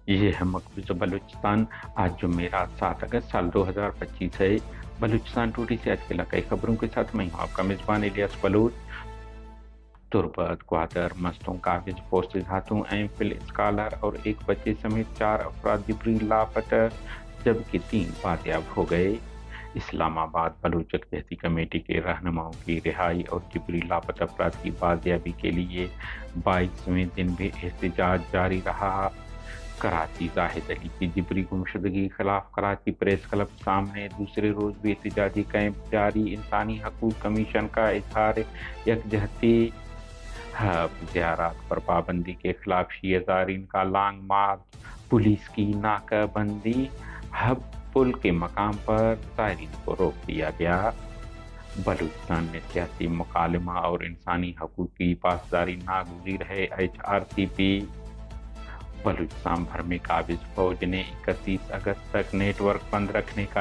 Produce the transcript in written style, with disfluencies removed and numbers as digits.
ये है मकबूजा बलूचिस्तान। आज जुमेरात 7 अगस्त साल 2025 है। बलूचिस्तान टूडे से आज के इलाकाई खबरों के साथ मैं हूँ आपका मेजबान इलियास बलूच। तुर्बत, ग्वादर, मस्तों, काबिज, पोस्टिज, हाथों, एमफिल, स्कॉलर और एक बच्चे समेत 4 अफराद जिबरी लापता, जबकि 3 बाजियाब हो गए। इस्लामाबाद बलूच यकजहती कमेटी के रहनुमाओं की रिहाई और जिबरी लापता अफराद की बाजियाबी के लिए 22वें दिन भी एहतजाज जारी रहा। कराची जाहिद अली की जिबरी गुमशुदगी के खिलाफ कराची प्रेस क्लब सामने दूसरे रोज भी एहतजाजी कैंप जारी। इंसानी हकूक कमीशन का इजहार यकजहती। हब ज़ियारत पर पाबंदी के खिलाफ शिया ज़ायरीन का लॉन्ग मार्च, पुलिस की नाकाबंदी। हब पुल के मकाम पर ज़ायरीन को रोक दिया गया। बलूचिस्तान में सियासी मुकालमा और इंसानी हकूक की पासदारी नागुज़ीर है। HRCP। बलूचिस्तान भर में काबिज फौज ने 31 अगस्त तक नेटवर्क बंद रखने का